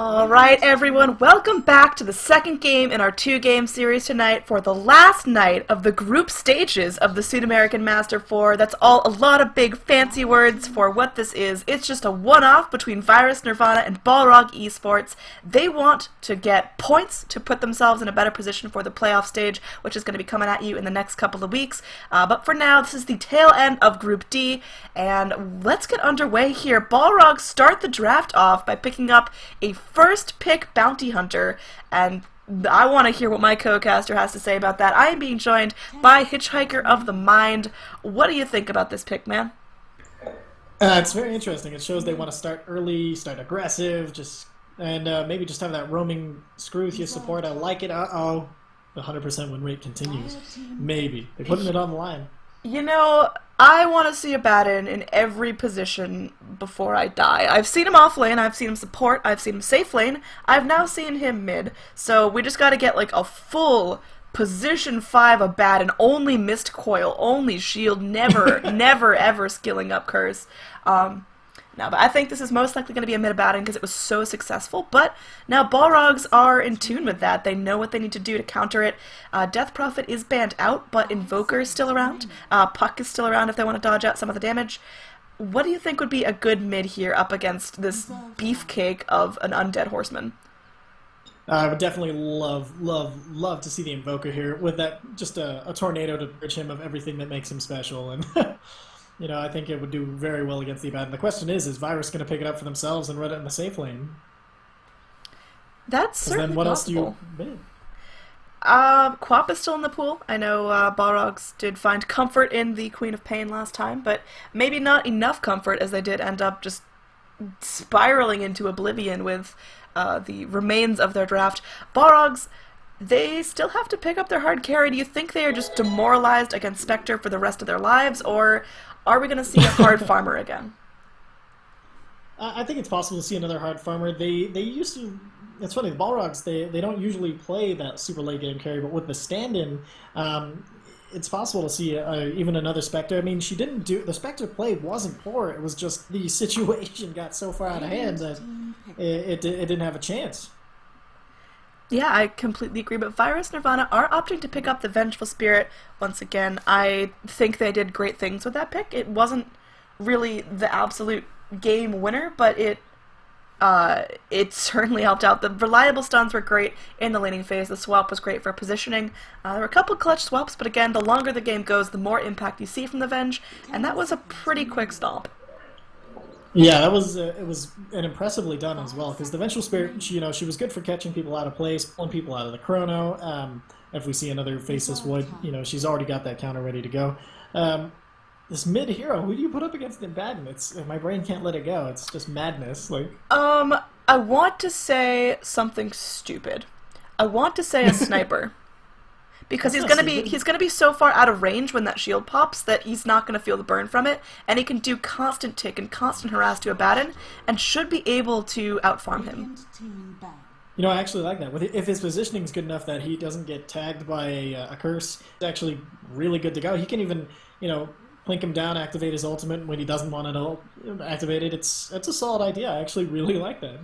Alright everyone, welcome back to the second game in our two-game series tonight for the last night of the group stages of the Sudamerican Master 4. That's all a lot of big fancy words for what this is. It's just a one-off between Virus.Nirvana and Balrog Esports. They want to get points to put themselves in a better position for the playoff stage, which is going to be coming at you in the next couple of weeks. But for now, this is the tail end of Group D, and let's get underway here. Balrogs start the draft off by picking up a first pick bounty hunter, and I want to hear what my co-caster has to say about that. I am being joined by Hitchhiker of the Mind. What do you think about this pick, man? It's very interesting. It shows they want to start early, start aggressive, and maybe just have that roaming screw with your support. I like it. Uh-oh. The 100% win rate continues. Maybe. They're putting it on the line. You know, I want to see a Baden in every position before I die. I've seen him off lane, I've seen him support, I've seen him safe lane, I've now seen him mid. So we just gotta get like a full position 5 of Baden, only missed coil, only shield, never, never ever skilling up curse. But I think this is most likely going to be a mid Baden because it was so successful. But now Balrogs are in tune with that. They know what they need to do to counter it. Death Prophet is banned out, but Invoker is still around. Puck is still around if they want to dodge out some of the damage. What do you think would be a good mid here up against this beefcake of an undead horseman? I would definitely love to see the Invoker here with that, just a tornado to bridge him of everything that makes him special. And you know, I think it would do very well against the Abaddon. The question is Virus going to pick it up for themselves and run it in the safe lane? That's certainly then what possible. Else do you... Quap is still in the pool. I know Balrogs did find comfort in the Queen of Pain last time, but maybe not enough comfort as they did end up just spiraling into oblivion with the remains of their draft. Balrogs, they still have to pick up their hard carry. Do you think they are just demoralized against Spectre for the rest of their lives, or are we going to see a hard farmer again? I think it's possible to see another hard farmer. They used to... It's funny, the Balrogs, they don't usually play that super late game carry, but with the stand-in, it's possible to see even another Spectre. I mean, she didn't do... The Spectre play wasn't poor, it was just the situation got so far out of hand that it didn't have a chance. Yeah, I completely agree, but Virus.Nirvana are opting to pick up the Vengeful Spirit once again. I think they did great things with that pick. It wasn't really the absolute game winner, but it certainly helped out. The reliable stuns were great in the laning phase. The swap was great for positioning. There were a couple clutch swaps, but again, the longer the game goes, the more impact you see from the Venge, and that was a pretty quick stomp. Yeah, that was it was an impressively done as well, because the Vengeful Spirit, she was good for catching people out of place, pulling people out of the chrono. If we see another Faceless Wood, she's already got that counter ready to go. This mid hero, who do you put up against the Abaddon? My brain can't let it go. It's just madness. I want to say something stupid. I want to say a sniper. Because he's gonna be so far out of range when that shield pops that he's not gonna feel the burn from it, and he can do constant tick and constant harass to Abaddon, and should be able to outfarm him. I actually like that. If his positioning is good enough that he doesn't get tagged by a curse, it's actually really good to go. He can even, plink him down, activate his ultimate when he doesn't want it activated. It's a solid idea. I actually really like that.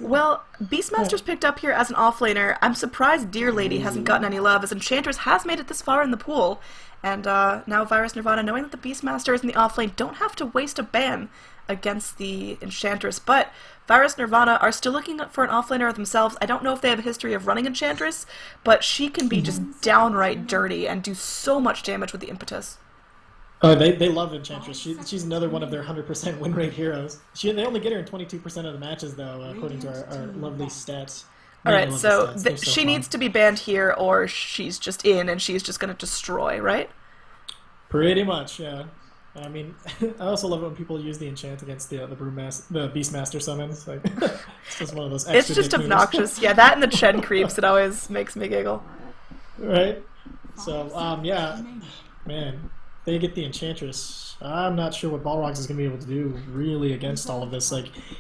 Well, Beastmaster's picked up here as an offlaner. I'm surprised Deer Lady hasn't gotten any love, as Enchantress has made it this far in the pool. And now Virus.Nirvana, knowing that the Beastmaster is in the offlane, don't have to waste a ban against the Enchantress. But Virus.Nirvana are still looking for an offlaner themselves. I don't know if they have a history of running Enchantress, but she can be just downright dirty and do so much damage with the impetus. Oh, they love Enchantress. She's another one of their 100% win rate heroes. They only get her in 22% of the matches, though, according to our lovely stats. Alright, so she needs to be banned here, or she's just in, and she's just going to destroy, right? Pretty much, yeah. I mean, I also love it when people use the enchant against the Beastmaster summons. It's just one of those extra It's just obnoxious. Yeah, that and the Chen creeps, it always makes me giggle. Right? So, yeah, man. They get the Enchantress. I'm not sure what Balrogs is going to be able to do really against all of this.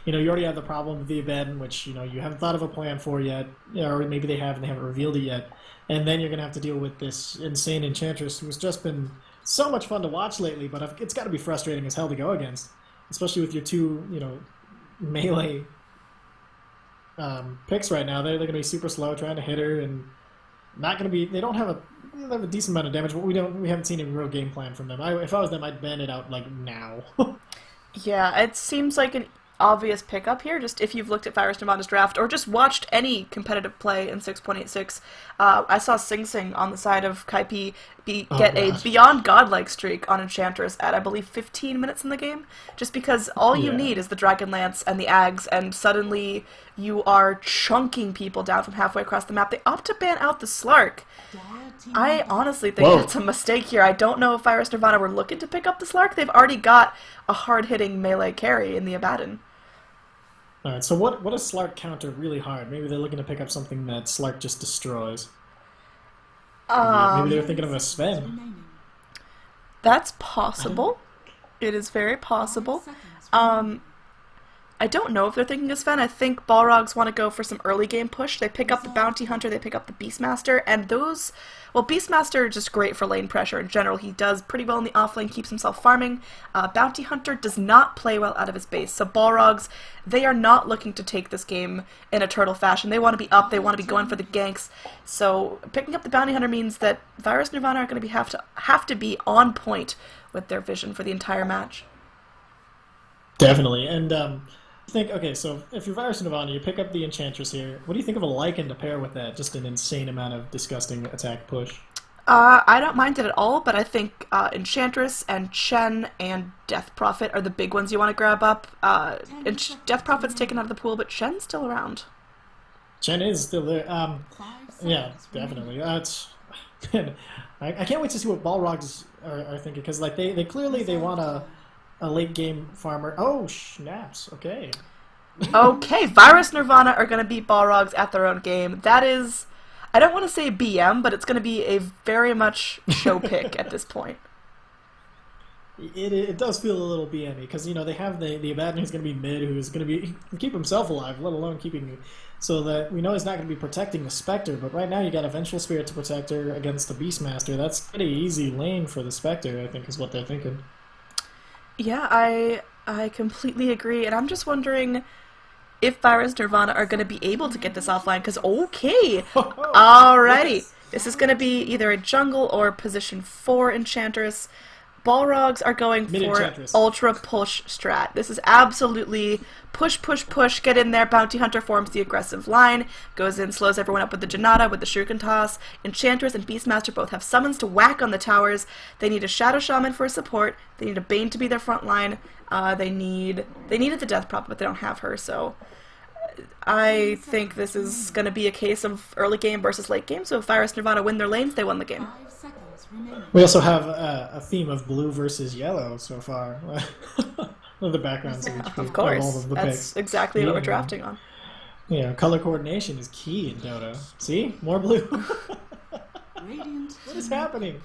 You already have the problem with the Abaddon, which, you haven't thought of a plan for yet, or maybe they have and they haven't revealed it yet. And then you're going to have to deal with this insane Enchantress who's just been so much fun to watch lately, but it's got to be frustrating as hell to go against, especially with your two, melee picks right now. They're going to be super slow trying to hit her, and not going to be. They have a decent amount of damage, but we haven't seen a real game plan from them. If I was them, I'd ban it out like now. Yeah, it seems like an obvious pickup here, just if you've looked at Virus.Nirvana's draft or just watched any competitive play in 6.86. I saw Sing Sing on the side of Kaipi get a beyond godlike streak on Enchantress at, I believe, 15 minutes in the game, just because all you need is the Dragon Lance and the Ags, and suddenly you are chunking people down from halfway across the map. They opt to ban out the Slark. I honestly think that's a mistake here. I don't know if Virus.Nirvana were looking to pick up the Slark. They've already got a hard-hitting melee carry in the Abaddon. Alright, so what does Slark counter really hard? Maybe they're looking to pick up something that Slark just destroys. Maybe they're thinking of a Sven. That's possible. It is very possible. I don't know if they're thinking of Sven. I think Balrogs want to go for some early game push. They pick up the Bounty Hunter, they pick up the Beastmaster, and those... Well, Beastmaster is just great for lane pressure in general. He does pretty well in the offlane, keeps himself farming. Bounty Hunter does not play well out of his base, so Balrogs, they are not looking to take this game in a turtle fashion. They want to be up, they want to be going for the ganks. So picking up the Bounty Hunter means that Virus.Nirvana are going to have to be on point with their vision for the entire match. Definitely, and okay, so if you're Virus.Nirvana, you pick up the Enchantress here. What do you think of a Lycan to pair with that? Just an insane amount of disgusting attack push. I don't mind it at all, but I think Enchantress and Chen and Death Prophet are the big ones you want to grab up. Death Prophet's taken out of the pool, but Chen's still around. Chen is still there. Yeah, definitely. Man, I can't wait to see what Balrogs are thinking, because like they clearly want a late game farmer. Oh, snaps. Okay. Okay, Virus.Nirvana are going to beat Balrogs at their own game. That is, I don't want to say BM, but it's going to be a very much show pick at this point. It does feel a little BM-y, because, you know, they have the Abaddon who's going to be mid, who's going to keep himself alive, let alone keeping... So that we know he's not going to be protecting the Spectre, but right now you got a Vengeful Spirit to protect her against the Beastmaster. That's pretty easy lane for the Spectre, I think, is what they're thinking. Yeah, I completely agree, and I'm just wondering if Virus.Nirvana are going to be able to get this offline, because, okay, alrighty, this is going to be either a jungle or position 4 Enchantress. Balrogs are going for ultra push strat. This is absolutely push, push, push, get in there. Bounty Hunter forms the aggressive line, goes in, slows everyone up with the Janata, with the Shuriken Toss. Enchantress and Beastmaster both have summons to whack on the towers. They need a Shadow Shaman for support. They need a Bane to be their front line. They needed the Death Prop, but they don't have her, so... I think this is going to be a case of early game versus late game, so if Virus.Nirvana win their lanes, they won the game. We also have a theme of blue versus yellow so far. The backgrounds of each Of course, all of the that's picks. exactly what we're drafting on. Yeah, color coordination is key in Dota. See? More blue. What is happening?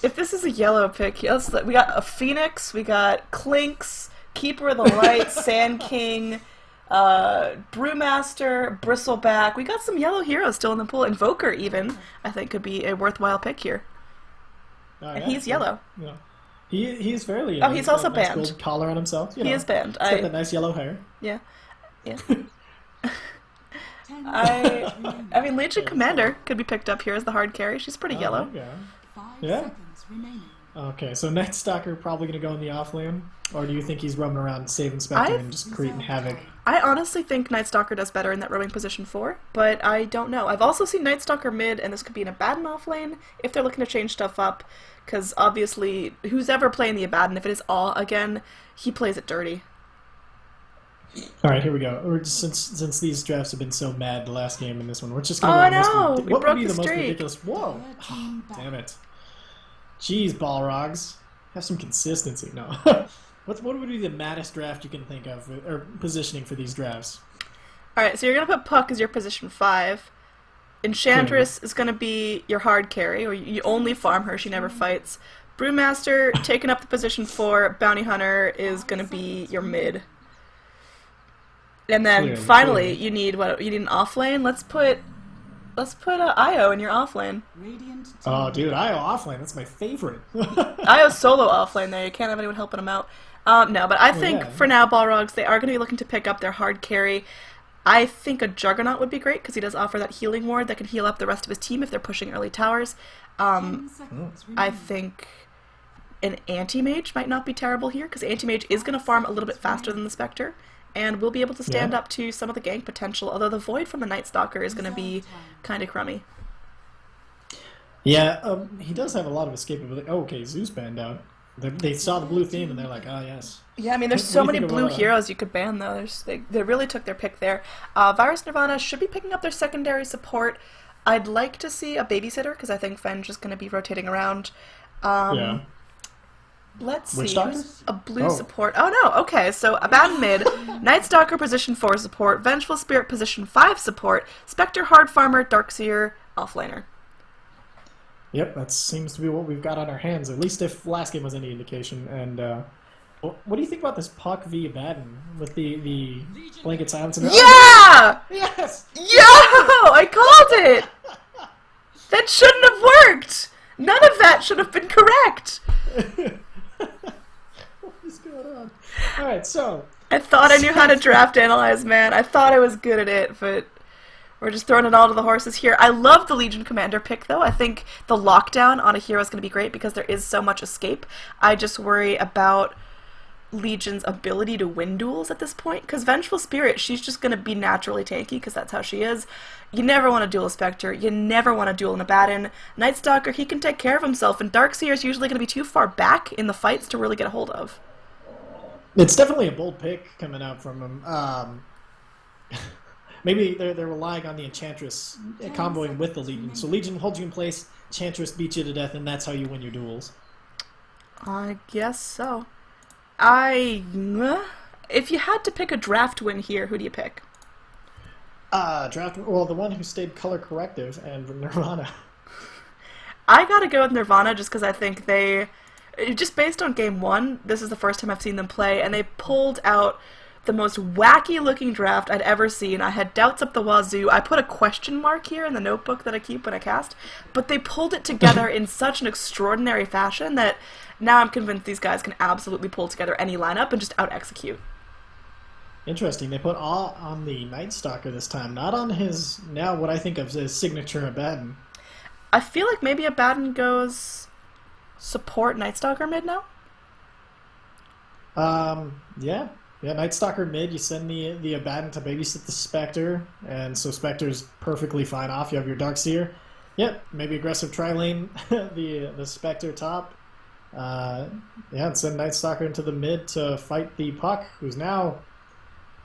If this is a yellow pick, yes, we got a Phoenix, we got Clinks, Keeper of the Light, Sand King, Brewmaster, Bristleback. We got some yellow heroes still in the pool. Invoker even, I think, could be a worthwhile pick here. And he's yellow. Yeah. He is fairly. Oh, he's also nice banned. Gold collar on himself. He is banned. He's got that nice yellow hair. Yeah. I mean, Legion Commander could be picked up here as the hard carry. She's pretty yellow. Yeah. Okay, so Night Stalker probably going to go in the offlane, or do you think he's roaming around saving Spectre and just creating havoc? I honestly think Night Stalker does better in that roaming position 4, but I don't know. I've also seen Night Stalker mid, and this could be an Abaddon offlane if they're looking to change stuff up, because obviously, who's ever playing the Abaddon, if it is Awe again, he plays it dirty. Alright, here we go. Since these drafts have been so mad the last game and this one, we're just going to Oh no! what would be the most ridiculous... Whoa! Oh, damn it. Jeez, Balrogs. Have some consistency. No. What would be the maddest draft you can think of, or positioning for these drafts? Alright, so you're going to put Puck as your position 5. Enchantress is going to be your hard carry, or you only farm her, she never fights. Brewmaster, taking up the position 4. Bounty Hunter is going to be your mid. And then finally, you need what? You need an offlane. Let's put Io in your offlane. Oh, dude, Io offlane. That's my favorite. Io's solo offlane there. You can't have anyone helping him out. No, but I think for now, Balrogs, they are going to be looking to pick up their hard carry. I think a Juggernaut would be great because he does offer that healing ward that can heal up the rest of his team if they're pushing early towers. I think an Anti-Mage might not be terrible here because Anti-Mage is going to farm a little bit faster than the Spectre and will be able to stand up to some of the gank potential, although the Void from the Night Stalker is going to be kind of crummy. Yeah, he does have a lot of escapability. Oh, okay, Zeus banned out. They saw the blue theme and they're like, oh, yes. Yeah, I mean, there's so many blue heroes you could ban, though. They really took their pick there. Virus.Nirvana should be picking up their secondary support. I'd like to see a babysitter, because I think Fenge is going to be rotating around. Yeah. Let's Witch see. Doctor? A blue support. Oh, no. Okay, so Abaddon mid, Night Stalker position 4 support, Vengeful Spirit position 5 support, Spectre Hard Farmer, Darkseer, Offlaner. Yep, that seems to be what we've got on our hands, at least if last game was any indication. And what do you think about this Puck v Abaddon with the blanket silence? And yeah! Yes! Yo! I called it! That shouldn't have worked! None of that should have been correct! What is going on? Alright, so... I thought I knew how to draft analyze, man. I thought I was good at it, but... we're just throwing it all to the horses here. I love the Legion Commander pick, though. I think the lockdown on a hero is going to be great because there is so much escape. I just worry about Legion's ability to win duels at this point, because Vengeful Spirit, she's just going to be naturally tanky because that's how she is. You never want to duel a Spectre. You never want to duel an Abaddon. Night Stalker, he can take care of himself, and Darkseer is usually going to be too far back in the fights to really get a hold of. It's definitely a bold pick coming out from him. Maybe they're relying on the Enchantress comboing with the Legion. So Legion holds you in place, Enchantress beats you to death, and that's how you win your duels. I guess so. If you had to pick a draft win here, who do you pick? Well, the one who stayed color corrective and Nirvana. I gotta go with Nirvana just because I think just based on game 1, this is the first time I've seen them play, and they pulled out the most wacky looking draft I'd ever seen. I had doubts up the wazoo. I put a question mark here in the notebook that I keep when I cast, but they pulled it together in such an extraordinary fashion that now I'm convinced these guys can absolutely pull together any lineup and just out-execute. Interesting. They put all on the Night Stalker this time, not on his, now what I think of as his signature Abaddon. I feel like maybe Abaddon goes support Night Stalker mid now? Yeah. Yeah, Night Stalker mid, you send the Abaddon to babysit the Spectre, and so Spectre's perfectly fine off. You have your Darkseer. Yep, maybe aggressive tri-lane, the Spectre top. Yeah, and send Night Stalker into the mid to fight the Puck, who's now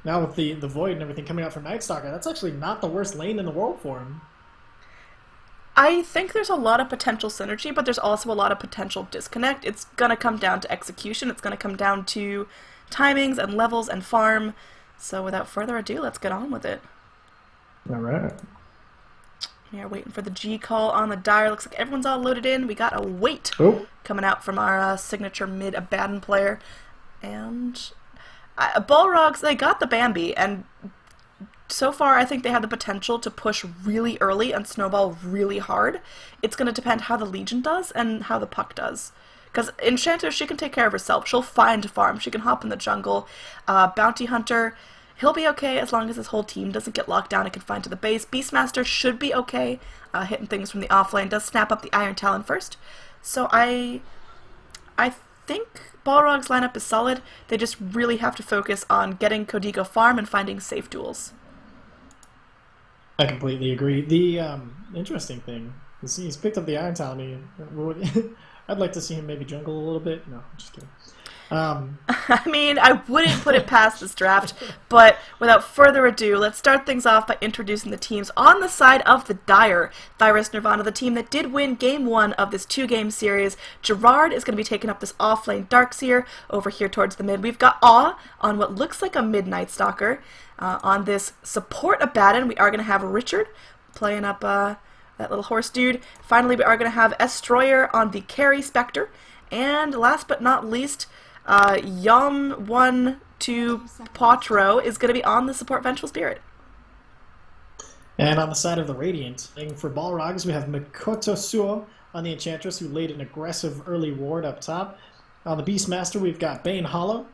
with the Void and everything coming out from Night Stalker. That's actually not the worst lane in the world for him. I think there's a lot of potential synergy, but there's also a lot of potential disconnect. It's going to come down to execution. It's going to come down to timings and levels and farm. So without further ado, let's get on with it. All right. We are waiting for the G call on the Dire. Looks like everyone's all loaded in. We got a wait coming out from our signature mid Abaddon player. And Balrogs, they got the Bambi, and so far I think they have the potential to push really early and snowball really hard. It's going to depend how the Legion does and how the Puck does. Because Enchanter, she can take care of herself. She'll find farm. She can hop in the jungle. Bounty Hunter, he'll be okay as long as his whole team doesn't get locked down and can find to the base. Beastmaster should be okay, hitting things from the offlane. Does snap up the Iron Talon first. So I think Balrog's lineup is solid. They just really have to focus on getting Codigo farm and finding safe duels. I completely agree. The interesting thing is he's picked up the Iron Talon. I'd like to see him maybe jungle a little bit. No, I'm just kidding. I mean, I wouldn't put it past this draft, but without further ado, let's start things off by introducing the teams on the side of the Dire. Virus.Nirvana, the team that did win Game 1 of this 2-game series. Gerard is going to be taking up this offlane Darkseer over here towards the mid. We've got Awe on what looks like a Midnight Stalker. On this support Abaddon, we are going to have Richard playing up that little horse dude. Finally, we are going to have Estroyer on the carry Spectre. And last but not least, Yom12 Potro is going to be on the support Vengeful Spirit. And on the side of the Radiant, for Balrogs, we have Mikoto Suo on the Enchantress, who laid an aggressive early ward up top. On the Beastmaster, we've got Bane Hollow,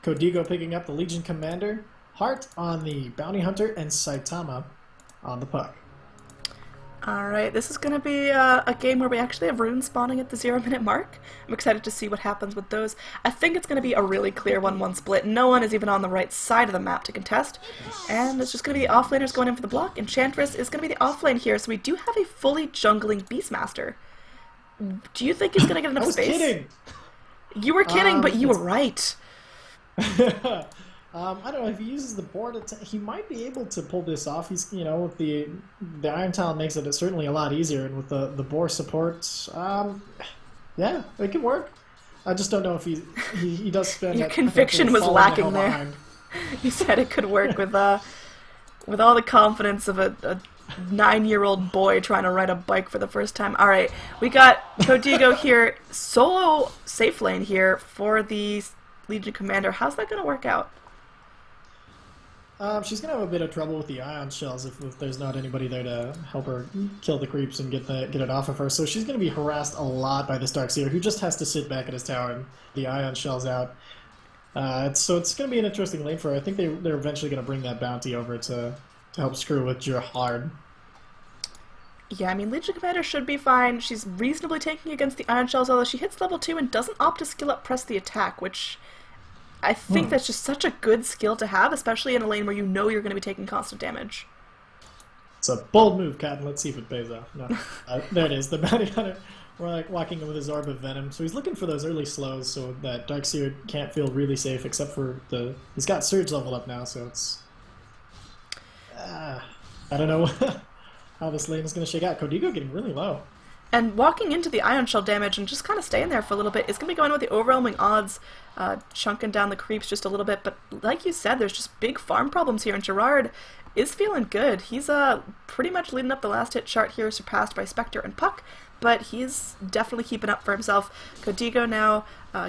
Codigo picking up the Legion Commander, Heart on the Bounty Hunter and Saitama on the Puck. Alright, this is going to be a game where we actually have runes spawning at the 0-minute mark. I'm excited to see what happens with those. I think it's going to be a really clear 1-1 split. No one is even on the right side of the map to contest. And it's just going to be the offlaners going in for the block. Enchantress is going to be the offlane here, so we do have a fully jungling Beastmaster. Do you think he's going to get enough space? I was kidding! You were kidding, but you were right. I don't know if he uses the board. He might be able to pull this off. He's, you know, with the Iron Talent makes it certainly a lot easier, and with the boar support, yeah, it can work. I just don't know if he does spend. Your conviction was lacking there. You said it could work with all the confidence of a 9-year-old boy trying to ride a bike for the first time. All right, we got Codigo here, solo safe lane here for the Legion Commander. How's that going to work out? She's going to have a bit of trouble with the ion shells if there's not anybody there to help her kill the creeps and get it off of her. So she's going to be harassed a lot by this Darkseer, who just has to sit back at his tower and the ion shells out. So it's going to be an interesting lane for her. I think they're eventually going to bring that bounty over to help screw with Gerhard. Yeah, I mean, Legion Commander should be fine. She's reasonably tanking against the ion shells, although she hits level 2 and doesn't opt to skill up press the attack, which I think that's just such a good skill to have, especially in a lane where you know you're going to be taking constant damage. It's a bold move, Cotton. Let's see if it pays off. No. There it is. The Bounty Hunter, we're like walking him with his Orb of Venom. So he's looking for those early slows so that Darkseer can't feel really safe, except for he's got Surge leveled up now, so it's... I don't know how this lane is going to shake out. Codigo getting really low. And walking into the Ion Shell damage and just kind of staying there for a little bit is going to be going with the overwhelming odds, chunking down the creeps just a little bit. But like you said, there's just big farm problems here, and Gerhard is feeling good. He's pretty much leading up the last hit chart here, surpassed by Spectre and Puck, but he's definitely keeping up for himself. Codigo now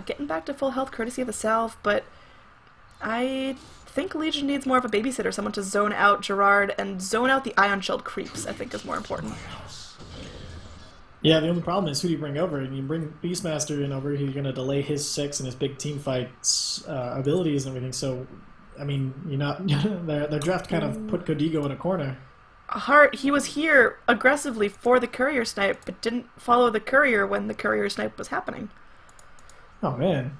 getting back to full health courtesy of the salve, but I think Legion needs more of a babysitter, someone to zone out Gerhard and zone out the Ion Shelled creeps, I think is more important. Yeah, the only problem is who do you bring over? And you bring Beastmaster in over, you're going to delay his 6 and his big team fights abilities and everything. So, I mean, you're not their draft kind of put Codigo in a corner. Hart, he was here aggressively for the courier snipe, but didn't follow the courier when the courier snipe was happening. Oh man,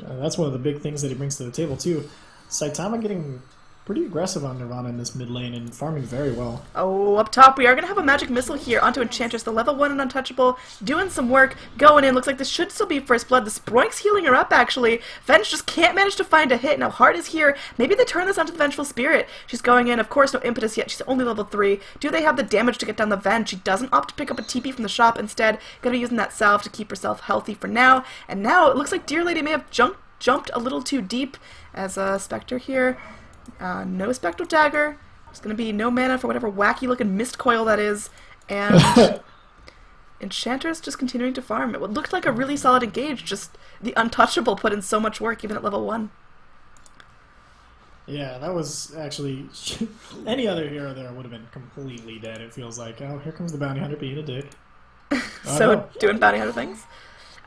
that's one of the big things that he brings to the table too. Saitama getting pretty aggressive on Nirvana in this mid lane and farming very well. Oh, up top we are going to have a magic missile here onto Enchantress, the level 1 and untouchable, doing some work, going in. Looks like this should still be first blood. The Sproink's healing her up, actually. Venge just can't manage to find a hit. Now Heart is here. Maybe they turn this onto the Vengeful Spirit. She's going in. Of course, no impetus yet. She's only level 3. Do they have the damage to get down the Venge? She doesn't opt to pick up a TP from the shop. Instead, going to be using that salve to keep herself healthy for now. And now it looks like Dear Lady may have jumped a little too deep as Spectre here. No Spectral Dagger. There's going to be no mana for whatever wacky looking mist coil that is. And Enchantress just continuing to farm. It looked like a really solid engage, just the Untouchable put in so much work even at level 1. Yeah, that was actually... any other hero there would have been completely dead, it feels like. Oh, here comes the Bounty Hunter being a dick. Doing Bounty Hunter things.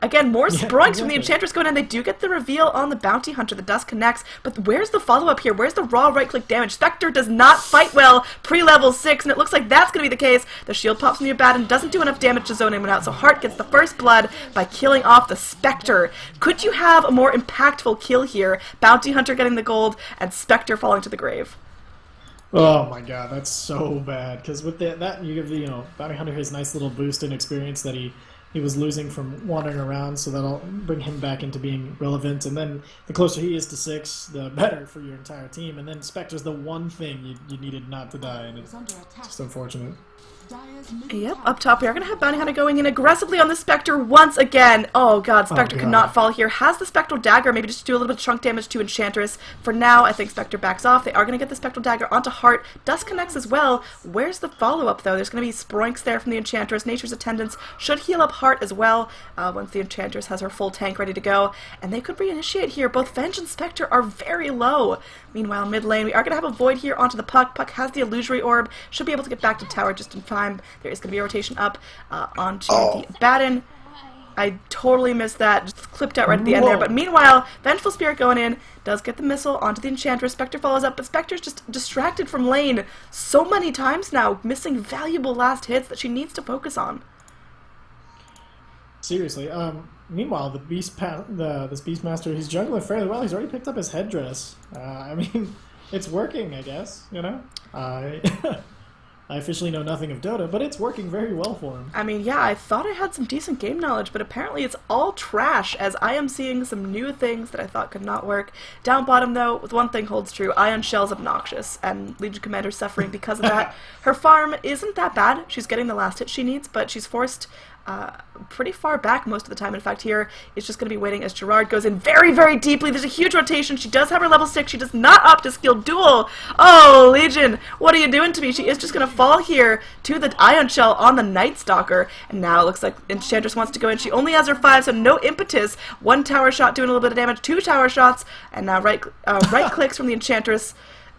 Again, more Sproinks from the Enchantress going in. They do get the reveal on the Bounty Hunter. The dust connects, but where's the follow-up here? Where's the raw right-click damage? Spectre does not fight well pre-level 6, and it looks like that's going to be the case. The shield pops from your bat and doesn't do enough damage to zone anyone out, so Heart gets the first blood by killing off the Spectre. Could you have a more impactful kill here? Bounty Hunter getting the gold, and Spectre falling to the grave. Oh my god, that's so bad. Because with that, you give the Bounty Hunter his nice little boost in experience that he was losing from wandering around, so that'll bring him back into being relevant. And then the closer he is to 6, the better for your entire team. And then Spectre's the one thing you needed not to die, and it's just unfortunate. Yep, up top we are going to have Bounty Hunter going in aggressively on the Spectre once again. Oh god, Spectre could not fall here. Has the Spectral Dagger, maybe just do a little bit of chunk damage to Enchantress. For now, I think Spectre backs off. They are going to get the Spectral Dagger onto Heart. Dust connects as well. Where's the follow-up, though? There's going to be Sproinks there from the Enchantress. Nature's Attendants should heal up Heart as well once the Enchantress has her full tank ready to go. And they could reinitiate here. Both Venge and Spectre are very low. Meanwhile, mid lane, we are going to have a Void here onto the Puck. Puck has the Illusory Orb. Should be able to get back to tower just in time. There is going to be a rotation up onto the Batten. I totally missed that. Just clipped out right at the end there. But meanwhile, Vengeful Spirit going in does get the missile onto the Enchantress. Spectre follows up, but Spectre's just distracted from lane so many times now, missing valuable last hits that she needs to focus on. Seriously. Meanwhile, the this Beastmaster, he's juggling fairly well. He's already picked up his headdress. I mean, it's working, I guess. You know. I officially know nothing of Dota, but it's working very well for him. I mean, yeah, I thought I had some decent game knowledge, but apparently it's all trash, as I am seeing some new things that I thought could not work. Down bottom, though, with one thing holds true, Ion Shell's obnoxious, and Legion Commander's suffering because of that. Her farm isn't that bad. She's getting the last hit she needs, but she's forced pretty far back most of the time. In fact, here it's just going to be waiting as Gerard goes in very, very deeply. There's a huge rotation. She does have her level 6. She does not opt to skill duel. Oh, Legion, what are you doing to me? She is just going to fall here to the Ion Shell on the Night Stalker. And now it looks like Enchantress wants to go in. She only has her 5, so no impetus. 1 tower shot doing a little bit of damage. 2 tower shots. And now right clicks from the Enchantress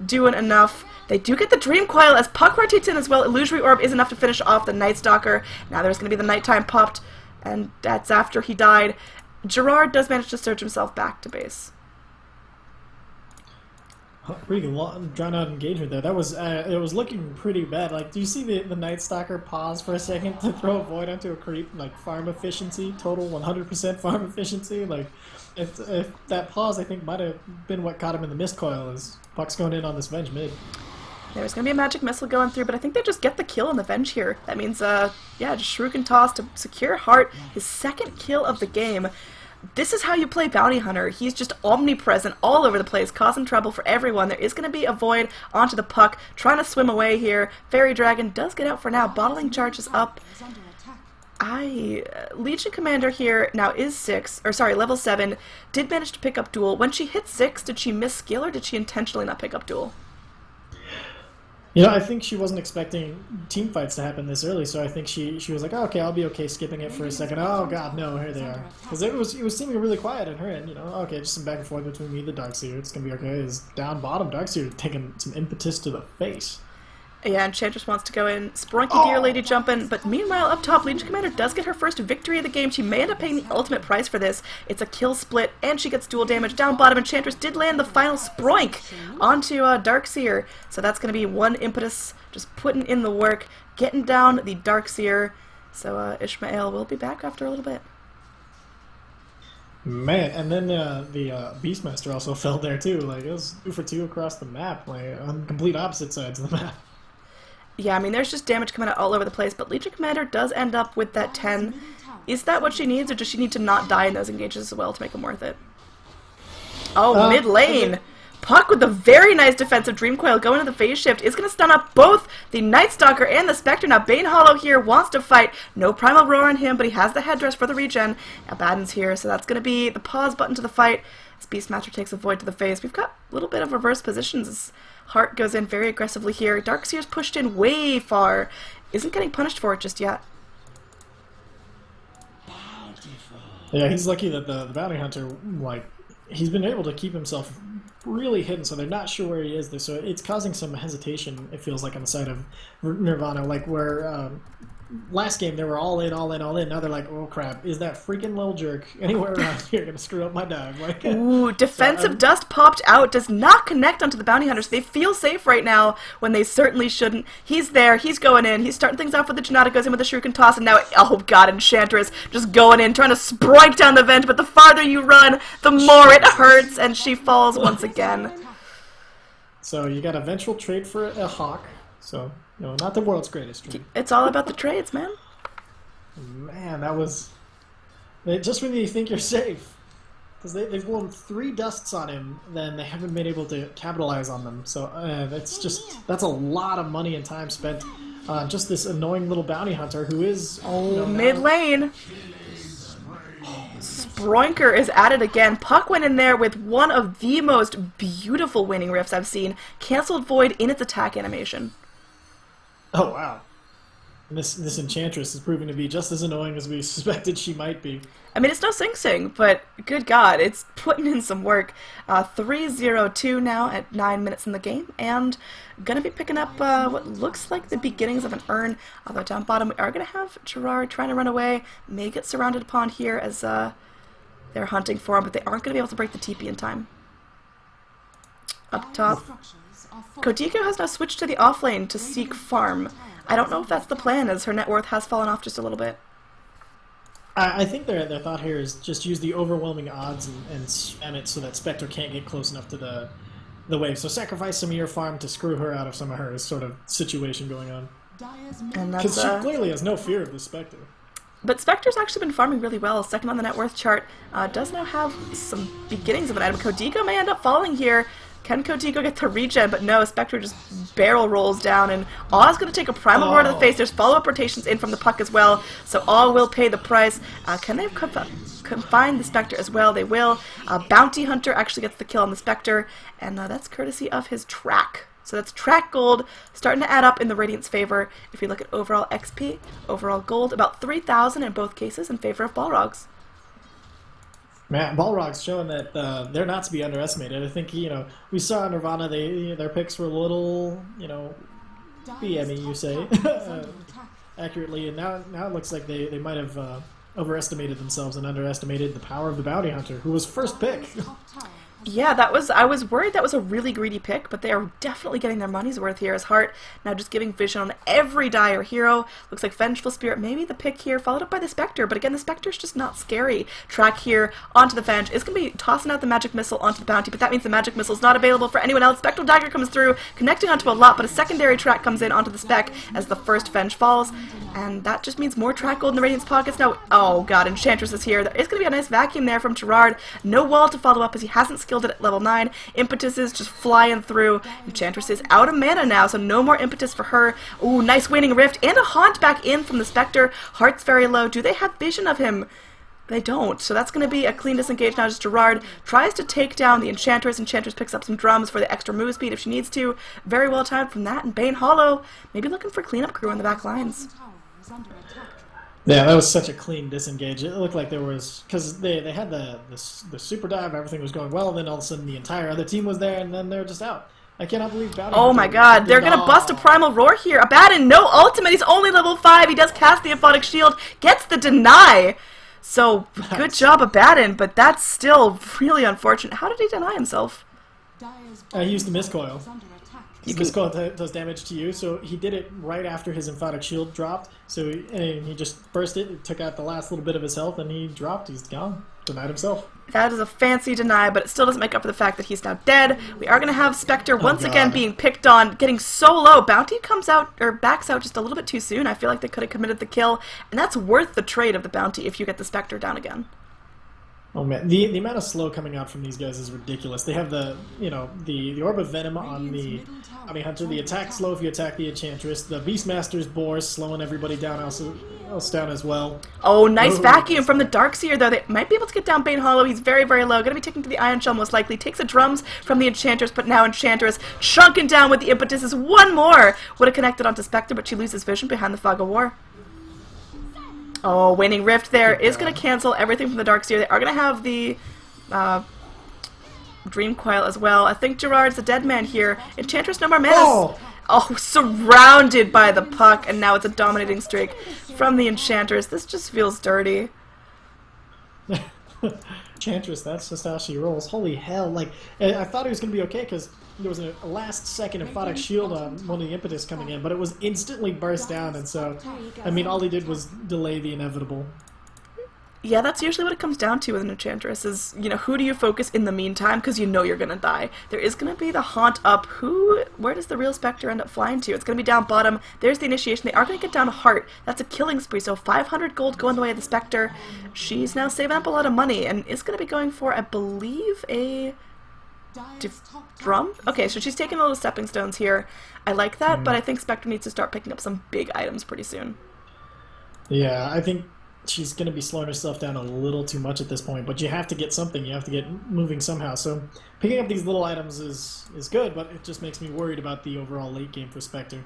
doing enough. They do get the Dream Coil as Puck rotates in as well. Illusory Orb is enough to finish off the Night Stalker. Now there's going to be the Nighttime popped, and that's after he died. Gerard does manage to surge himself back to base. Pretty long, drawn out engagement there. That was it was looking pretty bad. Like, do you see the Night Stalker pause for a second to throw a void onto a creep? Like, farm efficiency, total 100% farm efficiency. Like, if that pause, I think, might have been what caught him in the mist coil. As Puck's going in on this Venge mid. There's going to be a magic missile going through, but I think they just get the kill on the Venge here. That means, yeah, just Shuriken Toss to secure Heart, his 2nd kill of the game. This is how you play Bounty Hunter. He's just omnipresent all over the place, causing trouble for everyone. There is going to be a void onto the Puck, trying to swim away here. Fairy Dragon does get out for now. Bottling charges up. Legion Commander here now is level 7. Did manage to pick up Duel. When she hit 6, did she miss skill or did she intentionally not pick up Duel? You know, I think she wasn't expecting team fights to happen this early, so I think she was like, oh, okay, I'll be okay skipping it for a second. Oh god, no, here they are. Because it was seeming really quiet on her end, you know. Okay, just some back and forth between me and the Darkseer. It's gonna be okay. Is down bottom, Darkseer taking some impetus to the face. Yeah, Enchantress wants to go in. Spronky Deer Lady jumping, but meanwhile up top, Legion Commander does get her first victory of the game. She may end up paying the ultimate price for this. It's a kill split, and she gets dual damage. Down bottom, Enchantress did land the final Sproink onto Darkseer, so that's going to be 1 impetus, just putting in the work, getting down the Darkseer. So Ishmael will be back after a little bit. Man, and then the Beastmaster also fell there too. Like, it was 2 for 2 across the map, like on complete opposite sides of the map. Yeah, I mean, there's just damage coming out all over the place, but Legion Commander does end up with that 10. Is that what she needs, or does she need to not die in those engages as well to make them worth it? Oh, mid lane! Puck with a very nice defensive Dream Coil going to the phase shift is going to stun up both the Night Stalker and the Spectre. Now, Bane Hollow here wants to fight. No Primal Roar on him, but he has the headdress for the regen. Abaddon's here, so that's going to be the pause button to the fight. As Beastmaster takes a void to the face. We've got a little bit of reverse positions as Heart goes in very aggressively here. Darkseer's pushed in way far. Isn't getting punished for it just yet. Yeah, he's lucky that the Bounty Hunter, like, he's been able to keep himself really hidden, so they're not sure where he is there. So it's causing some hesitation, it feels like, on the side of Nirvana, like where last game they were all in, all in, all in. Now they're like, oh crap, is that freaking little jerk anywhere around here gonna screw up my dive? Like, ooh, defensive dust popped out, does not connect onto the Bounty Hunters. They feel safe right now when they certainly shouldn't. He's there, he's going in, he's starting things off with the Janata, goes in with the Shuriken Toss, and now, oh god, Enchantress just going in, trying to sprank down the vent, but the farther you run, the more it hurts, and she falls once again. So you got a vengeful trade for a Hawk, so, you know, not the world's greatest trade. It's all about the trades, man. Man, that was... Just when you think you're safe. Because they've blown 3 dusts on him, then they haven't been able to capitalize on them. So that's a lot of money and time spent on just this annoying little bounty hunter who is... mid lane. Sproinker is at it again. Puck went in there with one of the most beautiful winning riffs I've seen. Cancelled Void in its attack animation. Oh, wow. And this Enchantress is proving to be just as annoying as we suspected she might be. I mean, it's no Sing Sing, but good God, it's putting in some work. 3-0-2 now at 9 minutes in the game, and gonna be picking up what looks like the beginnings of an urn. Although down bottom, we are gonna have Gerard trying to run away, may get surrounded upon here as they're hunting for him, but they aren't gonna be able to break the TP in time. Up top, Kodiko has now switched to the off lane to seek farm. I don't know if that's the plan, as her net worth has fallen off just a little bit. I think their thought here is just use the overwhelming odds and spam it so that Spectre can't get close enough to the wave. So sacrifice some of your farm to screw her out of some of her sort of situation going on. Because she clearly has no fear of the Spectre. But Spectre's actually been farming really well. Second on the net worth chart. Does now have some beginnings of an item. Kodiko may end up falling here. Can Kodiko get the regen? But no, Spectre just barrel rolls down, and Aw's going to take a Primal Roar to the face. There's follow-up rotations in from the puck as well, so Aw will pay the price. Can they confine the Spectre as well? They will. Bounty Hunter actually gets the kill on the Spectre, and that's courtesy of his track. So that's track gold, starting to add up in the Radiant's favor. If you look at overall XP, overall gold, about 3,000 in both cases in favor of Balrogs. Man, Balrogs showing that they're not to be underestimated. I think, we saw Nirvana, their picks were a little, BME, you say, accurately, and now it looks like they might have overestimated themselves and underestimated the power of the Bounty Hunter, who was first pick. Yeah, I was worried that was a really greedy pick, but they are definitely getting their money's worth here as Hart now just giving vision on every dire hero. Looks like Vengeful Spirit, maybe the pick here, followed up by the Spectre, but again, the Spectre's just not scary. Track here onto the Venge is going to be tossing out the Magic Missile onto the Bounty, but that means the Magic Missile is not available for anyone else. Spectral Dagger comes through, connecting onto a lot, but a secondary track comes in onto the Spec as the first Venge falls, and that just means more track gold in the Radiant's pockets. Now, oh god, Enchantress is here. There is going to be a nice vacuum there from Gerard. No wall to follow up as he hasn't skilled it at level 9. Impetus is just flying through. Enchantress is out of mana now, so no more impetus for her. Ooh, nice Waning Rift and a Haunt back in from the Spectre. Heart's very low. Do they have vision of him? They don't, so that's going to be a clean disengage now as Gerard tries to take down the Enchantress. Enchantress picks up some drums for the extra move speed if she needs to. Very well timed from that, and Bane Hollow maybe looking for cleanup crew in the back lines. Yeah, that was such a clean disengage. It looked like there was, because they had the super dive, everything was going well, and then all of a sudden the entire other team was there, and then they're just out. I cannot believe Bounty. Oh my god, they're gonna bust a Primal Roar here. Abaddon, no ultimate, he's only level 5, he does cast the Aphotic Shield, gets the deny. So, good job Abaddon, but that's still really unfortunate. How did he deny himself? He used the Miscoil. Miscoil does damage to you, so he did it right after his Emphatic Shield dropped. So he just burst it, took out the last little bit of his health, and he dropped. He's gone. Denied himself. That is a fancy deny, but it still doesn't make up for the fact that he's now dead. We are going to have Spectre once again being picked on, getting so low. Bounty comes out, or backs out just a little bit too soon. I feel like they could have committed the kill, and that's worth the trade of the Bounty if you get the Spectre down again. Oh man, the amount of slow coming out from these guys is ridiculous. They have the Orb of Venom on the Bounty Hunter, the attack slow if you attack the Enchantress, the Beastmaster's Boar slowing everybody down else down as well. Oh, nice vacuum from the Darkseer though. They might be able to get down Bane Hollow. He's very, very low. Gonna be taken to the Ion Shell most likely. Takes the drums from the Enchantress, but now Enchantress chunking down with the impetus. One more would have connected onto Spectre, but she loses vision behind the Fog of War. Oh, Waning Rift there is going to cancel everything from the Darkseer. They are going to have the Dream Coil as well. I think Gerard's a dead man here. Enchantress, no more mana. Oh, surrounded by the puck, and now it's a dominating streak from the Enchantress. This just feels dirty. Enchantress, that's just how she rolls. Holy hell. Like, I thought it was going to be okay because there was a last-second Emphatic Shield on one of the Impetus coming in, but it was instantly burst down, and so, I mean, all he did was delay the inevitable. Yeah, that's usually what it comes down to with an Enchantress is, who do you focus in the meantime, because you know you're going to die. There is going to be the Haunt up. Where does the real Spectre end up flying to? It's going to be down bottom. There's the initiation. They are going to get down Heart. That's a killing spree, so 500 gold going the way of the Spectre. She's now saving up a lot of money, and is going to be going for, I believe, a drum? Okay, so she's taking a little stepping stones here. I like that, but I think Spectre needs to start picking up some big items pretty soon. Yeah, I think she's going to be slowing herself down a little too much at this point, but you have to get something. You have to get moving somehow. So picking up these little items is good, but it just makes me worried about the overall late game for Spectre.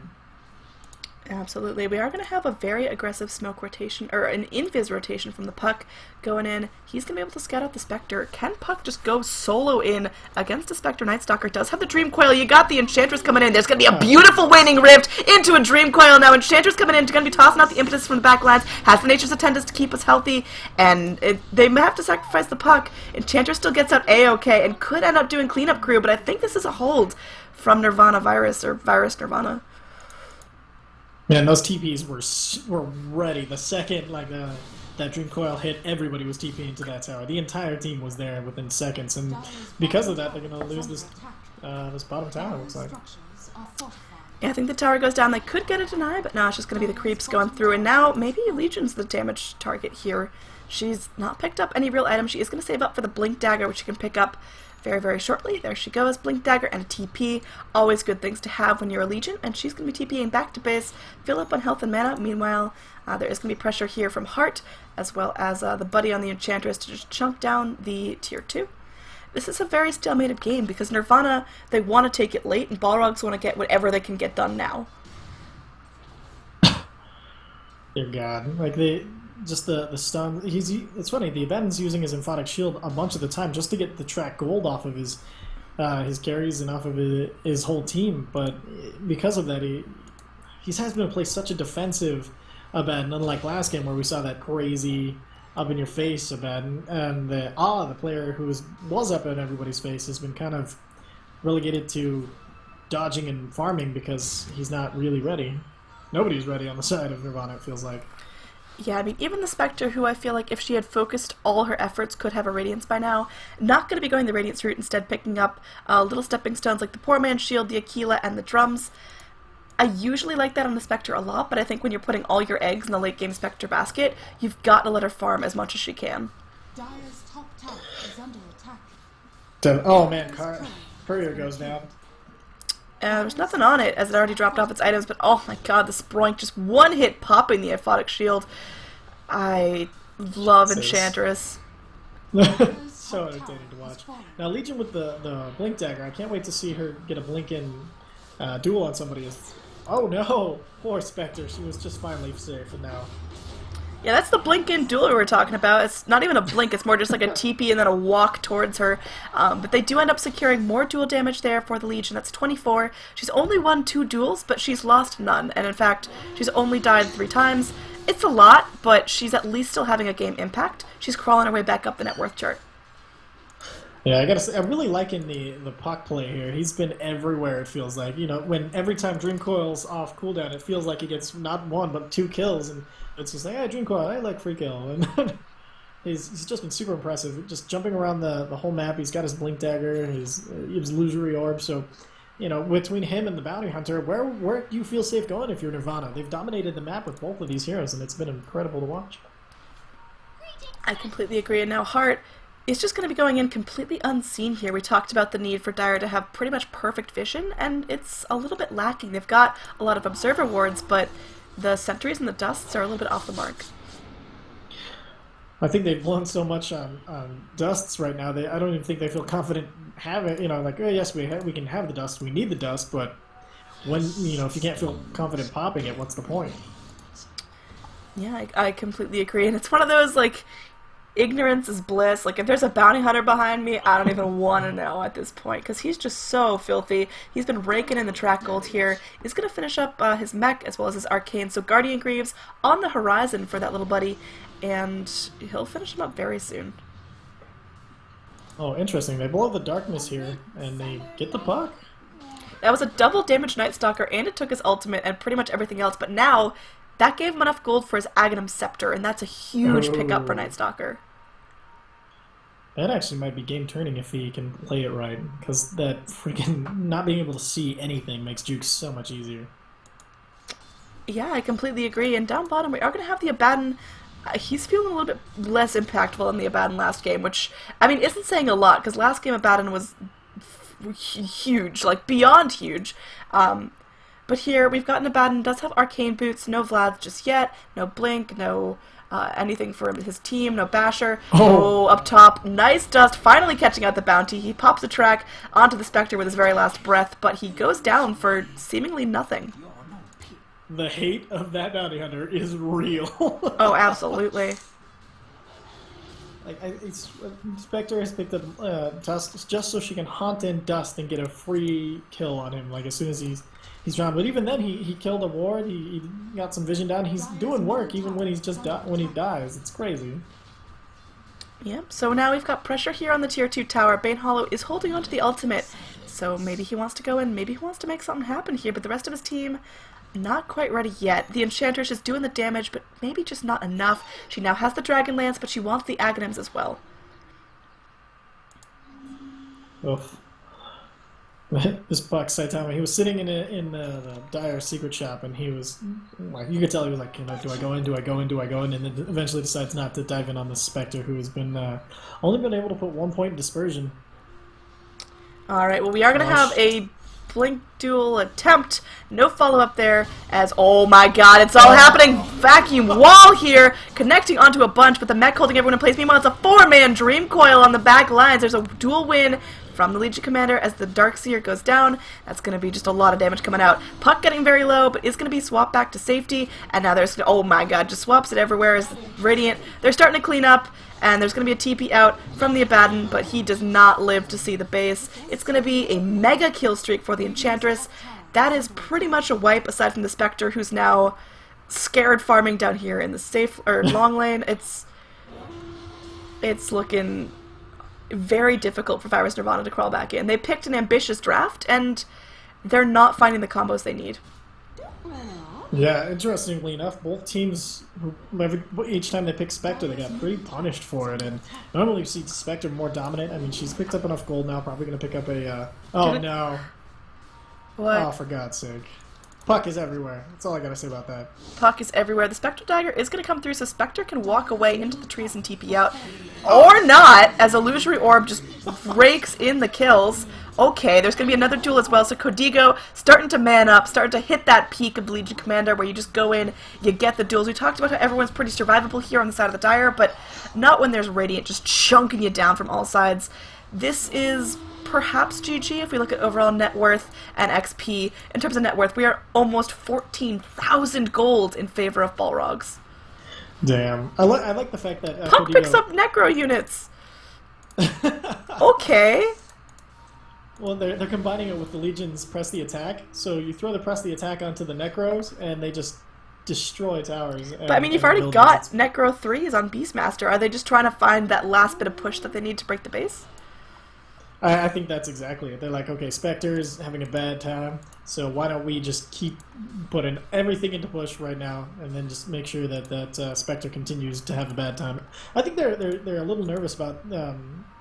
Absolutely. We are going to have a very aggressive smoke rotation, or an invis rotation from the Puck going in. He's going to be able to scout out the Spectre. Can Puck just go solo in against a Spectre? Night Stalker does have the Dream Coil. You got the Enchantress coming in. There's going to be a beautiful Waning Rift into a Dream Coil. Now Enchantress coming in. Going to be tossing out the impetus from the back lines. Has for Nature's Attendants to keep us healthy. And they may have to sacrifice the Puck. Enchantress still gets out A-OK and could end up doing cleanup crew, but I think this is a hold from Nirvana Virus, or Virus.Nirvana. Man, those TPs were ready. The second that Dream Coil hit, everybody was TPing to that tower. The entire team was there within seconds, and because of that, they're going to lose this bottom tower, it looks like. Yeah, I think the tower goes down. They could get a deny, but no, it's just going to be the creeps going through. And now maybe Legion's the damage target here. She's not picked up any real items. She is going to save up for the Blink Dagger, which she can pick up very, very shortly. There she goes. Blink Dagger and a TP. Always good things to have when you're a Legion. And she's going to be TPing back to base, fill up on health and mana. Meanwhile, there is going to be pressure here from Heart, as well as the buddy on the Enchantress to just chunk down the tier 2. This is a very stalemated game because Nirvana, they want to take it late, and Balrogs want to get whatever they can get done now. Dear God. Like, just the stun. It's funny, the Abaddon's using his Emphatic Shield a bunch of the time just to get the track gold off of his carries and off of his whole team, but because of that, he's has been to play such a defensive Abaddon, unlike last game where we saw that crazy up-in-your-face Abaddon, and the player who was up in everybody's face has been kind of relegated to dodging and farming because he's not really ready. Nobody's ready on the side of Nirvana, it feels like. Yeah, I mean, even the Spectre, who I feel like if she had focused all her efforts could have a Radiance by now, not going to be going the Radiance route, instead picking up little stepping stones like the Poor Man's Shield, the Aquila, and the Drums. I usually like that on the Spectre a lot, but I think when you're putting all your eggs in the late game Spectre basket, you've got to let her farm as much as she can. Dire's top tower is under attack. Oh man, Courier goes down. There's nothing on it, as it already dropped off its items, but oh my god, the Sproink, just one hit popping the Emphatic Shield. I love Enchantress. So entertaining to watch. Now Legion with the Blink Dagger, I can't wait to see her get a Blink-in duel on somebody. Oh no! Poor Spectre, she was just finally safe, and now... Yeah, that's the blink-in duel we were talking about. It's not even a blink, it's more just like a TP and then a walk towards her. But they do end up securing more duel damage there for the Legion. That's 24. She's only won 2 duels, but she's lost none. And in fact, she's only died 3 times. It's a lot, but she's at least still having a game impact. She's crawling her way back up the net worth chart. Yeah, I gotta say, I'm really liking the Puck play here. He's been everywhere, it feels like. You know, every time Dream Coil's off cooldown, it feels like he gets not 1, but 2 kills, and it's just like, hey, Dream Coil, I like free kill. And he's just been super impressive. Just jumping around the whole map. He's got his Blink Dagger, his Illusory Orb, so, you know, between him and the Bounty Hunter, where do you feel safe going if you're Nirvana? They've dominated the map with both of these heroes, and it's been incredible to watch. I completely agree, and now Heart is just going to be going in completely unseen here. We talked about the need for Dire to have pretty much perfect vision, and it's a little bit lacking. They've got a lot of Observer wards, but the sentries and the dusts are a little bit off the mark. I think they've blown so much on dusts right now. I don't even think they feel confident having, you know, like, oh yes, we can have the dust, we need the dust, but when, you know, if you can't feel confident popping it, what's the point? Yeah, I completely agree, and it's one of those, like, ignorance is bliss. Like, if there's a bounty hunter behind me, I don't even want to know at this point, because he's just so filthy. He's been raking in the track gold here. He's going to finish up his mech as well as his arcane. So Guardian Greaves on the horizon for that little buddy, and he'll finish him up very soon. Oh, interesting. They blow the darkness here, and they get the Puck. That was a double damage Night Stalker, and it took his ultimate and pretty much everything else, but now that gave him enough gold for his Aghanim Scepter, and that's a huge pickup for Night Stalker. That actually might be game-turning if he can play it right, because that freaking not being able to see anything makes Juke so much easier. Yeah, I completely agree, and down bottom we are going to have the Abaddon. He's feeling a little bit less impactful than the Abaddon last game, which, I mean, isn't saying a lot, because last game Abaddon was huge, like beyond huge. But here, we've got an Abaddon, does have Arcane Boots, no Vlad just yet, no Blink, no anything for his team, no Basher. Oh, up top, nice dust, finally catching out the bounty. He pops a track onto the Spectre with his very last breath, but he goes down for seemingly nothing. the hate of that bounty hunter is real. Oh, absolutely. Like, Spectre has picked up Dust just so she can haunt in Dust and get a free kill on him. Like as soon as he's drowned. But even then, he killed a ward. He got some vision down. He's doing work even when he's just when he dies. It's crazy. Yep. So now we've got pressure here on the tier 2 tower. Bane Hollow is holding on to the ultimate. So maybe he wants to go in. Maybe he wants to make something happen here. But the rest of his team, not quite ready yet. The Enchantress is doing the damage, but maybe just not enough. She now has the Dragon Lance, but she wants the Aghanims as well. Oof. This Buck Saitama, he was sitting in the Dire secret shop, and he was like, you could tell he was like, do I go in, do I go in, do I go in, and then eventually decides not to dive in on the Spectre, who has been only been able to put 1 point in dispersion. All right, well, we are going to have a Blink duel attempt. No follow-up there, as, oh my god, it's all happening! Vacuum wall here, connecting onto a bunch, but the mech holding everyone in place. Meanwhile, it's a 4-man Dream Coil on the back lines. There's a dual win from the Legion Commander as the Darkseer goes down. That's going to be just a lot of damage coming out. Puck getting very low, but is going to be swapped back to safety, and now there's, oh my god, just swaps it everywhere as Radiant. They're starting to clean up, and there's going to be a TP out from the Abaddon, but he does not live to see the base. It's going to be a mega kill streak for the Enchantress. That is pretty much a wipe, aside from the Spectre, who's now scared farming down here in the safe or long lane. It's looking very difficult for Virus.Nirvana to crawl back in. They picked an ambitious draft, and they're not finding the combos they need. Yeah, interestingly enough, both teams, each time they pick Spectre, they got pretty punished for it. And normally you see Spectre more dominant. I mean, she's picked up enough gold now, probably going to pick up a... oh, no. What? Oh, for God's sake. Puck is everywhere. That's all I got to say about that. Puck is everywhere. The Spectre Dagger is going to come through, so Spectre can walk away into the trees and TP out. Or not, as Illusory Orb just rakes in the kills. Okay, there's going to be another duel as well, so Codigo starting to man up, starting to hit that peak of the Legion Commander where you just go in, you get the duels. We talked about how everyone's pretty survivable here on the side of the Dire, but not when there's Radiant just chunking you down from all sides. This is perhaps GG if we look at overall net worth and XP. In terms of net worth, we are almost 14,000 gold in favor of Balrogs. Damn. I like the fact that Puck Codigo... picks up Necro units! Okay. Well, they're combining it with the Legion's Press the Attack, so you throw the Press the Attack onto the Necros, and they just destroy towers. But I mean, you've already got Necro 3s on Beastmaster. Are they just trying to find that last bit of push that they need to break the base? I think that's exactly it. They're like, okay, Spectre's having a bad time, so why don't we just keep putting everything into push right now, and then just make sure that Spectre continues to have a bad time. I think they're a little nervous about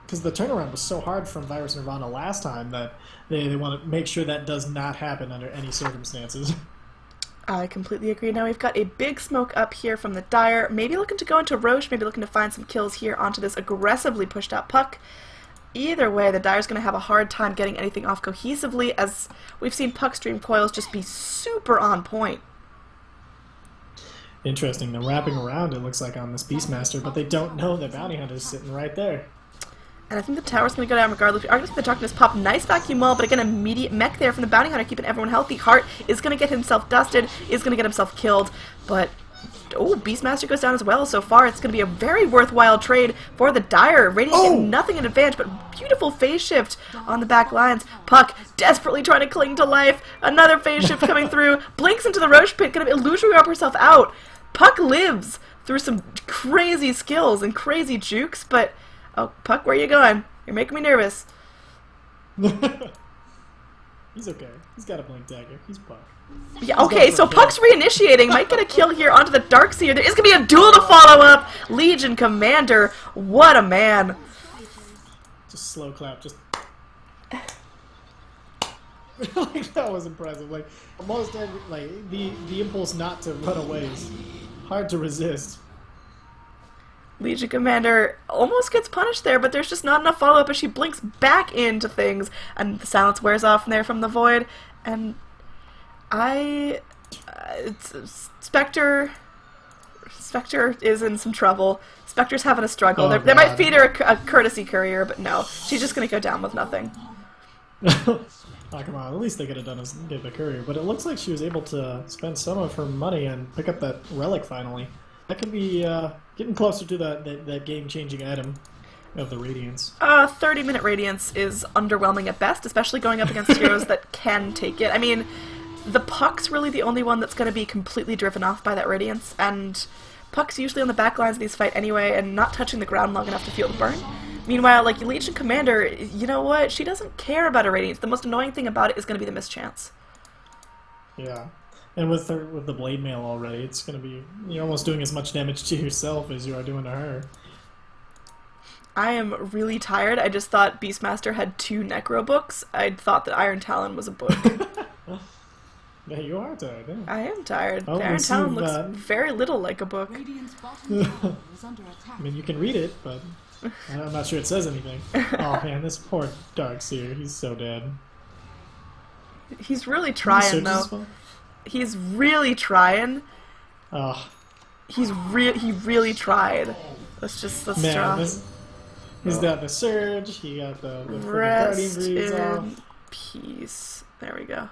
because the turnaround was so hard from Virus.Nirvana last time that they want to make sure that does not happen under any circumstances. I completely agree. Now we've got a big smoke up here from the Dire, maybe looking to go into Roche, maybe looking to find some kills here onto this aggressively pushed out Puck. Either way, the Dire's going to have a hard time getting anything off cohesively, as we've seen Puck's Dream Coils just be super on point. Interesting. They're wrapping around, it looks like, on this Beastmaster, but they don't know that Bounty Hunter's sitting right there. And I think the tower's going to go down regardless. We are going to see the Darkness pop. Nice vacuum wall, but again, immediate mech there from the Bounty Hunter, keeping everyone healthy. Heart is going to get himself dusted, is going to get himself killed, but... oh, Beastmaster goes down as well. So far, it's going to be a very worthwhile trade for the Dire. Radiant getting nothing in advantage, but beautiful phase shift on the back lines. Puck desperately trying to cling to life. Another phase shift coming through. Blinks into the Roche pit, going to illusory up herself out. Puck lives through some crazy skills and crazy jukes, but... oh, Puck, where are you going? You're making me nervous. He's okay. He's got a blink dagger. He's Puck. Yeah, okay, so Puck's reinitiating. Might get a kill here onto the Darkseer. There is going to be a duel to follow up. Legion Commander. What a man. Just slow clap. Just... like, that was impressive. Like, almost every... like, the impulse not to run away is hard to resist. Legion Commander almost gets punished there, but there's just not enough follow-up as she blinks back into things, and the silence wears off from there from the Void, and Spectre is in some trouble. Spectre's having a struggle. Oh, they might feed her a courtesy courier, but no, she's just going to go down with nothing. Oh, come on. At least they could have done is get the courier. But it looks like she was able to spend some of her money and pick up that relic finally. That could be getting closer to that game-changing item of the Radiance. 30-minute Radiance is underwhelming at best, especially going up against heroes that can take it. I mean, the Puck's really the only one that's going to be completely driven off by that Radiance, and Puck's usually on the back lines of these fight anyway and not touching the ground long enough to feel the burn. Meanwhile, like, Legion Commander, you know what? She doesn't care about a Radiance. The most annoying thing about it is going to be the mischance. Yeah. And with the Blade Mail already, it's going to be... You're almost doing as much damage to yourself as you are doing to her. I am really tired. I just thought Beastmaster had 2 Necro books. I thought that Iron Talon was a book. Yeah, you are tired, yeah. I am tired. Oh, Iron Talon looks that. very little like a book. Radiant's bottom tower is under attack. I mean, you can read it, but I'm not sure it says anything. Oh, man, this poor Darkseer. He's so dead. He's really trying, though. He's really trying. Oh. He really tried. Let's draw. He's got the Surge, he got the freaking Rest Guardian Greaves in off. peace. There we go.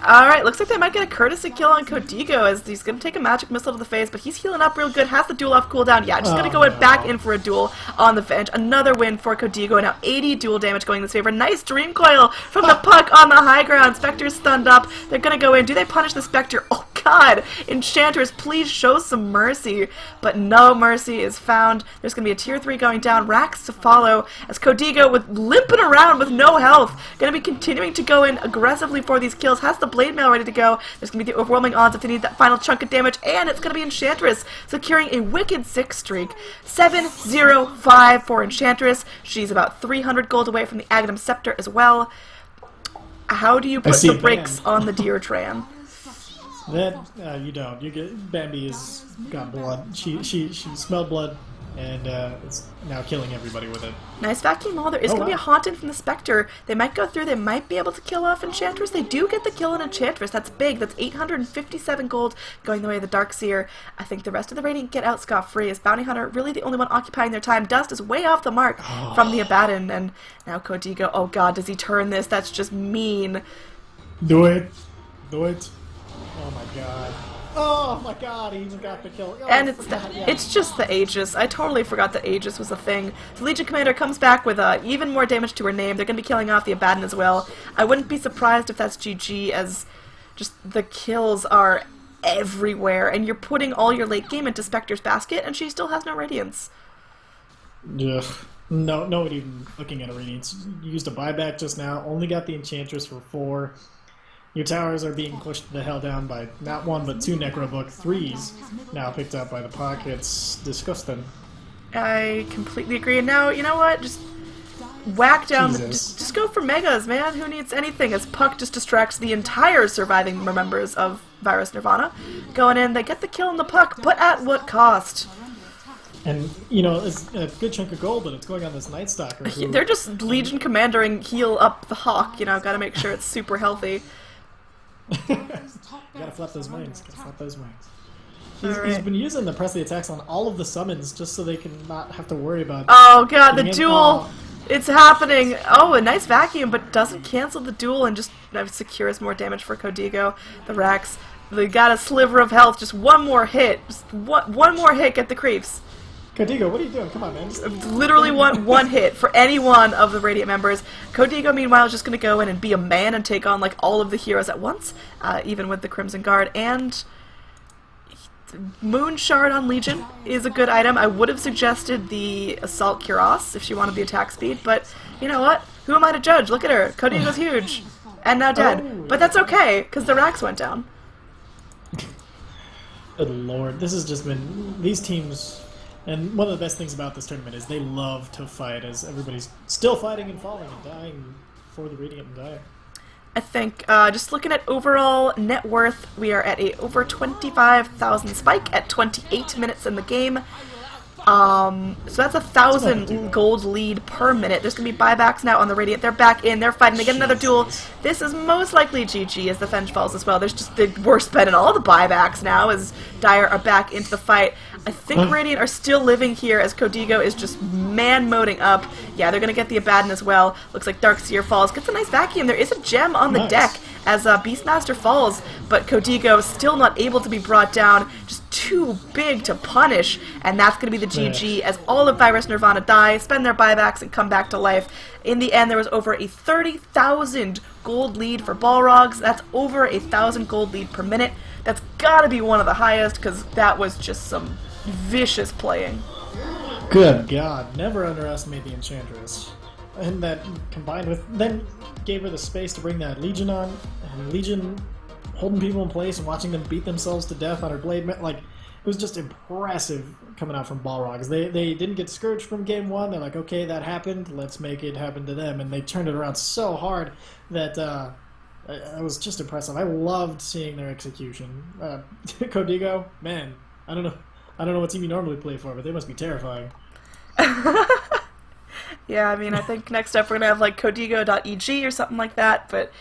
Alright, looks like they might get a courtesy kill on Codigo as he's going to take a magic missile to the face, but he's healing up real good, has the duel off cooldown. Yeah, just going to go back in for a duel on the Venge. Another win for Codigo, and now 80 duel damage going in his favor. Nice Dream Coil from the Puck on the high ground. Spectre's stunned up. They're going to go in. Do they punish the Spectre? Oh god! Enchantress, please show some mercy. But no mercy is found. There's going to be a tier 3 going down. Rax to follow as Codigo, with limping around with no health, going to be continuing to go in aggressively for these kills. Has the Blade Mail ready to go. There's going to be the overwhelming odds if they need that final chunk of damage, and it's going to be Enchantress securing a wicked 6 streak. 7-0-5 for Enchantress. She's about 300 gold away from the Aghanim Scepter as well. How do you put the brakes on the Deer Tran? That you don't. You get Bambi has got blood. She smelled blood, and it's now killing everybody with it. Nice vacuum wall. There is going to be a Haunted from the Spectre. They might go through. They might be able to kill off Enchantress. They do get the kill on Enchantress. That's big. That's 857 gold going the way of the Darkseer. I think the rest of the Radiant get out scot-free. As Bounty Hunter really the only one occupying their time. Dust is way off the mark from the Abaddon, and now Codigo. Oh god, does he turn this? That's just mean. Do it. Do it. Oh my god. Oh my god, he even got the kill. Oh, and it's just the Aegis. I totally forgot that Aegis was a thing. The Legion Commander comes back with even more damage to her name. They're going to be killing off the Abaddon as well. I wouldn't be surprised if that's GG, as just the kills are everywhere, and you're putting all your late game into Spectre's basket, and she still has no Radiance. Yeah. No one even looking at a Radiance. Used a buyback just now, only got the Enchantress for 4. Your towers are being pushed the hell down by not 1 but 2 Necrobook 3s now picked up by the Puck. It's disgusting. I completely agree. And now, you know what? Just whack down. Just go for Megas, man. Who needs anything? As Puck just distracts the entire surviving members of Virus.Nirvana. Going in, they get the kill on the Puck, but at what cost? And, you know, it's a good chunk of gold, but it's going on this Night Stalker. They're just Legion Commandering heal up the Hawk, you know, gotta make sure it's super healthy. Gotta flap those wings. He's been using the press the attacks on all of the summons just so they can not have to worry about. Oh god, the duel! It's happening! Oh, a nice vacuum, but doesn't cancel the duel and just secures more damage for Codigo. The Rax, they got a sliver of health, just one more hit. Just one more hit, get the creeps. Codigo, what are you doing? Come on, man. Literally one hit for any one of the Radiant members. Codigo, meanwhile, is just going to go in and be a man and take on, like, all of the heroes at once, even with the Crimson Guard. And Moon Shard on Legion is a good item. I would have suggested the Assault Cuirass if she wanted the attack speed, but you know what? Who am I to judge? Look at her. Codigo's huge. And now dead. Oh. But that's okay, because the Rax went down. Good lord. This has just been... These teams... And one of the best things about this tournament is they love to fight, as everybody's still fighting and falling and dying for the Radiant and Dire. I think, just looking at overall net worth, we are at a over 25,000 spike at 28 minutes in the game. So that's 1,000 gold lead per minute. There's going to be buybacks now on the Radiant. They're back in. They're fighting. They get another duel. This is most likely GG as the Fenge falls as well. There's just we're spending all the buybacks now as Dire are back into the fight. I think Radiant are still living here as Codigo is just man-moding up. Yeah, they're going to get the Abaddon as well. Looks like Darkseer falls. Gets a nice vacuum. There is a gem on the deck as Beastmaster falls, but Codigo still not able to be brought down. Just too big to punish, and that's going to be the GG as all of Virus.Nirvana die, spend their buybacks, and come back to life. In the end, there was over a 30,000 gold lead for Balrogs. That's over 1,000 gold lead per minute. That's got to be one of the highest, because that was just some vicious playing. Good God, never underestimate the Enchantress. And that combined with, then gave her the space to bring that Legion on, and Legion holding people in place and watching them beat themselves to death on her blade. Like, it was just impressive coming out from Balrogs. They didn't get discouraged from game one. They're like, okay, that happened, let's make it happen to them. And they turned it around so hard that it was just impressive. I loved seeing their execution. Codigo, man, I don't know what team you normally play for, but they must be terrifying. Yeah, I mean, I think next up we're gonna have like Codigo.eg or something like that. But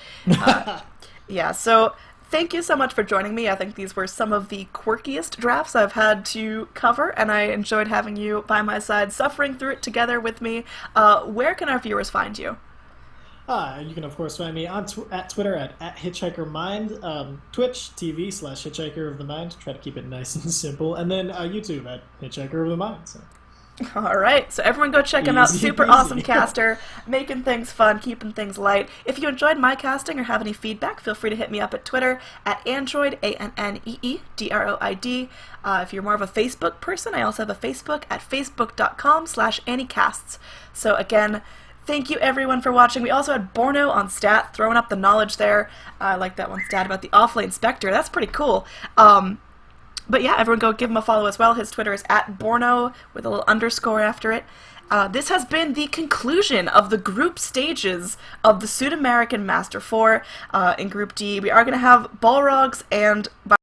yeah, so thank you so much for joining me. I think these were some of the quirkiest drafts I've had to cover, and I enjoyed having you by my side, suffering through it together with me. Where can our viewers find you? You can, of course, find me on at Twitter at HitchhikerMind, Twitch TV/Hitchhiker of the Mind. Try to keep it nice and simple. And then YouTube at Hitchhiker of the Mind. So. All right, so everyone go check him out. Super awesome caster, making things fun, keeping things light. If you enjoyed my casting or have any feedback, feel free to hit me up at Twitter at Android, ANNEEDROID. If you're more of a Facebook person, I also have a Facebook at facebook.com/AnnieCasts. So again, thank you everyone for watching. We also had Borno on stat, throwing up the knowledge there. I like that one stat about the Offlane Spectre. That's pretty cool. But yeah, everyone go give him a follow as well. His Twitter is at Borno with a little underscore after it. This has been the conclusion of the group stages of the Sudamerican Master 4. In Group D, we are going to have Balrogs and